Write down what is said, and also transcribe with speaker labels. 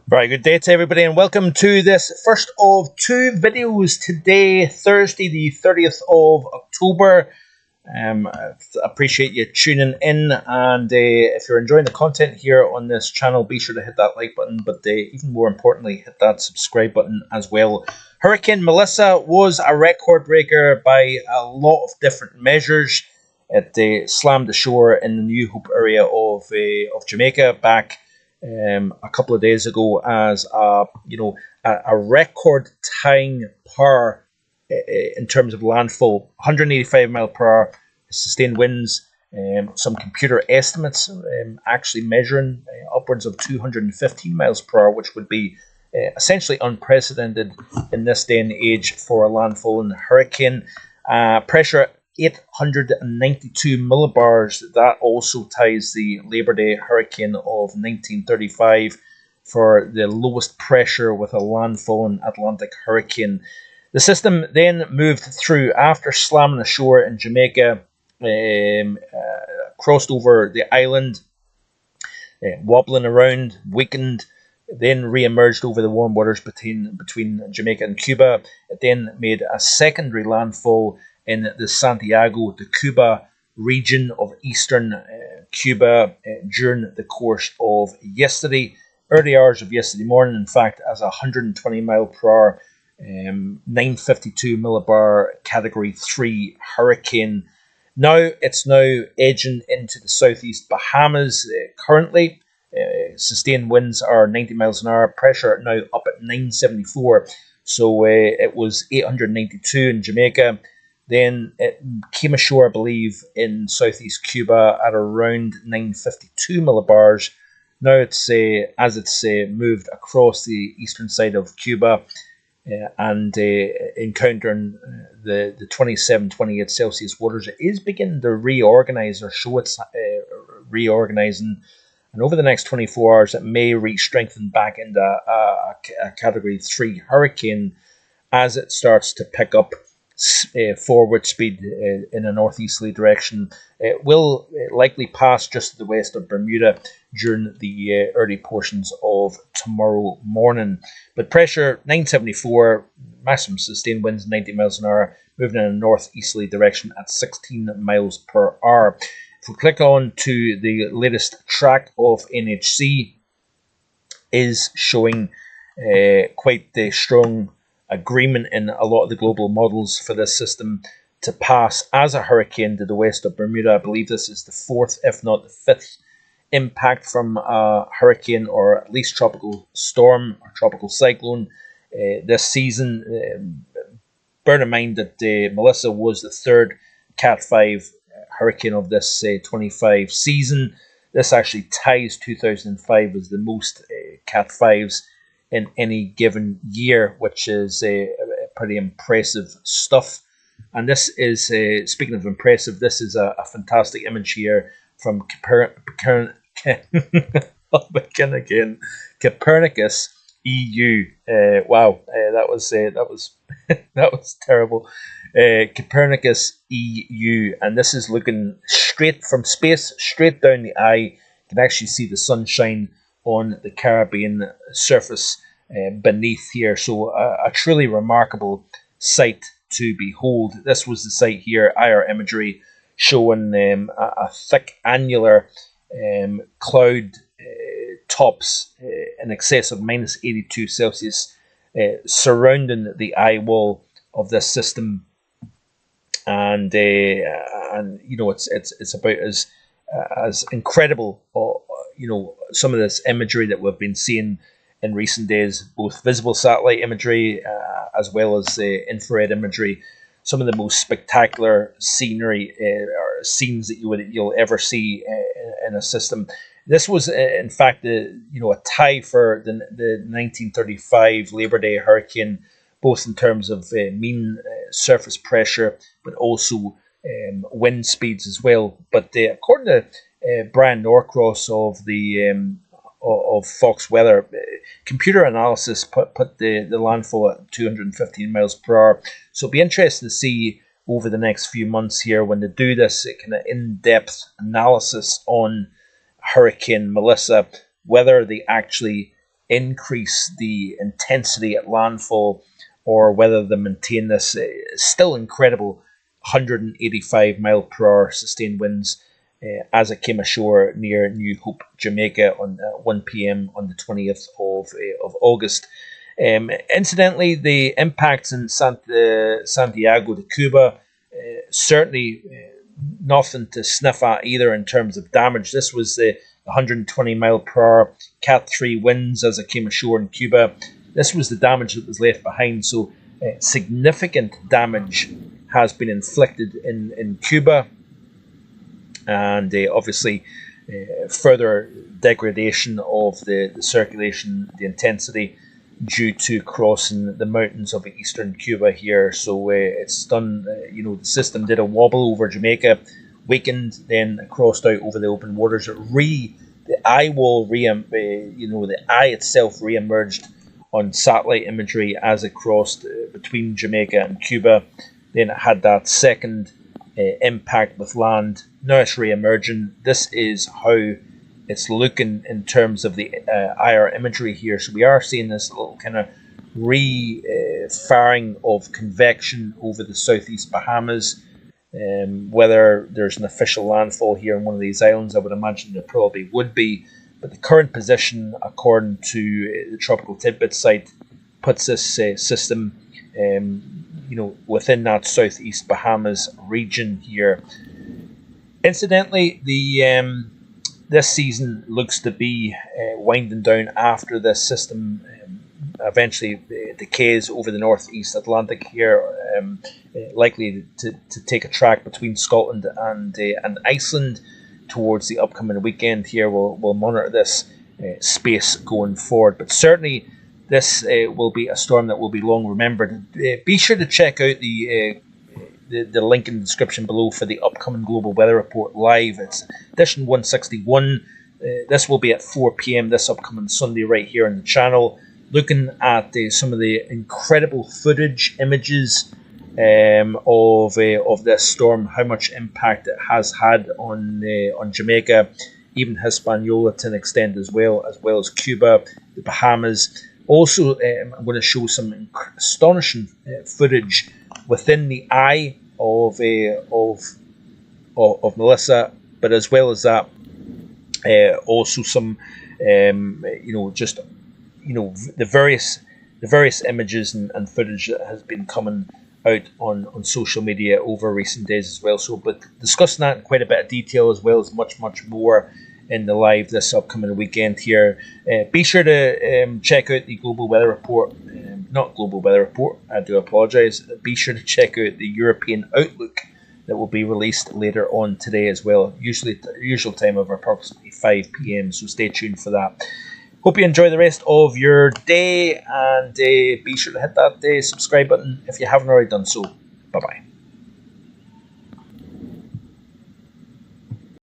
Speaker 1: Very good day to everybody, and welcome to this first of two videos today, Thursday the 30th of October. I appreciate you tuning in, and if you're enjoying the content here on this channel, be sure to hit that like button, but even more importantly, hit that subscribe button as well. Hurricane Melissa was a record breaker by a lot of different measures. It slammed ashore in the New Hope area of Jamaica back a couple of days ago as a record tying power in terms of landfall, 185 mile per hour sustained winds. Some computer estimates actually measuring upwards of 215 miles per hour, which would be essentially unprecedented in this day and age for a landfalling hurricane. Pressure 892 millibars. That also ties the Labor Day hurricane of 1935 for the lowest pressure with a landfalling Atlantic hurricane. The system then moved through after slamming ashore in Jamaica, crossed over the island, wobbling around, weakened, then re-emerged over the warm waters between Jamaica and Cuba. It then made a secondary landfall in the Santiago de Cuba region of eastern Cuba during the course of yesterday, early hours of yesterday morning, in fact, as a 120 mile per hour, 952 millibar category 3 hurricane. It's now edging into the southeast Bahamas currently. Sustained winds are 90 miles an hour, pressure now up at 974. So it was 892 in Jamaica. Then it came ashore, I believe, in southeast Cuba at around 952 millibars. Now it's moved across the eastern side of Cuba and encountering the 27, 28 Celsius waters. It is beginning to reorganize, or show it's reorganizing. And over the next 24 hours, it may re-strengthen back into a category 3 hurricane as it starts to pick up forward speed in a northeasterly direction. It will likely pass just to the west of Bermuda during the early portions of tomorrow morning. But pressure 974, maximum sustained winds 90 miles an hour, moving in a northeasterly direction at 16 miles per hour. If we click on to the latest track of NHC, is showing quite the strong agreement in a lot of the global models for this system to pass as a hurricane to the west of Bermuda. I believe this is the fourth, if not the fifth, impact from a hurricane, or at least tropical storm or tropical cyclone this season. Bear in mind that Melissa was the third Cat 5 hurricane of this 25 season. This actually ties 2005 as the most Cat 5s in any given year, which is pretty impressive stuff. And this is, speaking of impressive, this is a fantastic image here from Copernicus EU. Wow, that was that was terrible. Copernicus EU, and this is looking straight from space, straight down the eye. You can actually see the sunshine on the Caribbean surface beneath here. So a truly remarkable sight to behold. This was the site here, IR imagery, showing a thick annular cloud tops in excess of minus 82 Celsius surrounding the eye wall of this system. And it's about as incredible, some of this imagery that we've been seeing in recent days, both visible satellite imagery as well as infrared imagery. Some of the most spectacular scenery or scenes that you'll ever see in a system. This was, in fact, a tie for the 1935 Labor Day hurricane, both in terms of mean surface pressure, but also wind speeds as well. But according to Brian Norcross of the of Fox Weather, computer analysis put the landfall at 215 miles per hour. So it'll be interesting to see over the next few months here when they do this kind of in-depth analysis on Hurricane Melissa, whether they actually increase the intensity at landfall or whether they maintain this still incredible 185 mile per hour sustained winds as it came ashore near New Hope, Jamaica on 1 p.m. on the 20th of August. Incidentally, the impacts in Santiago de Cuba, certainly nothing to sniff at either in terms of damage. This was the 120 mile per hour Cat 3 winds as it came ashore in Cuba. This was the damage that was left behind. So significant damage has been inflicted in Cuba, and obviously further degradation of the circulation, the intensity, due to crossing the mountains of eastern Cuba here. So it's done, the system did a wobble over Jamaica, weakened, then crossed out over the open waters. The eye wall, the eye itself re-emerged on satellite imagery as it crossed between Jamaica and Cuba. Then it had that second impact with land. Now it's re-emerging. This is how it's looking in terms of the IR imagery here. So we are seeing this little kind of firing of convection over the southeast Bahamas. Whether there's an official landfall here in one of these islands, I would imagine there probably would be. But the current position, according to the Tropical Tidbit site, puts this system, within that southeast Bahamas region here. Incidentally, this season looks to be winding down after this system eventually decays over the northeast Atlantic here, likely to take a track between Scotland and Iceland towards the upcoming weekend here. We'll monitor this space going forward, but certainly this will be a storm that will be long remembered. Be sure to check out the link in the description below for the upcoming Global Weather Report live. It's edition 161. This will be at 4 p.m. this upcoming Sunday right here on the channel, looking at some of the incredible footage, images of this storm, how much impact it has had on Jamaica, even Hispaniola to an extent as well as Cuba, the Bahamas. Also, I'm going to show some astonishing footage within the eye of Melissa, but as well as that, also some the various images and footage that has been coming out on social media over recent days as well. So, but discussing that in quite a bit of detail, as well as much more in the live this upcoming weekend here. Be sure to check out the Global Weather Report, not Global Weather Report, I do apologise. Be sure to check out the European Outlook that will be released later on today as well, usual time of approximately 5 p.m, so stay tuned for that. Hope you enjoy the rest of your day, and be sure to hit that subscribe button if you haven't already done so. Bye-bye.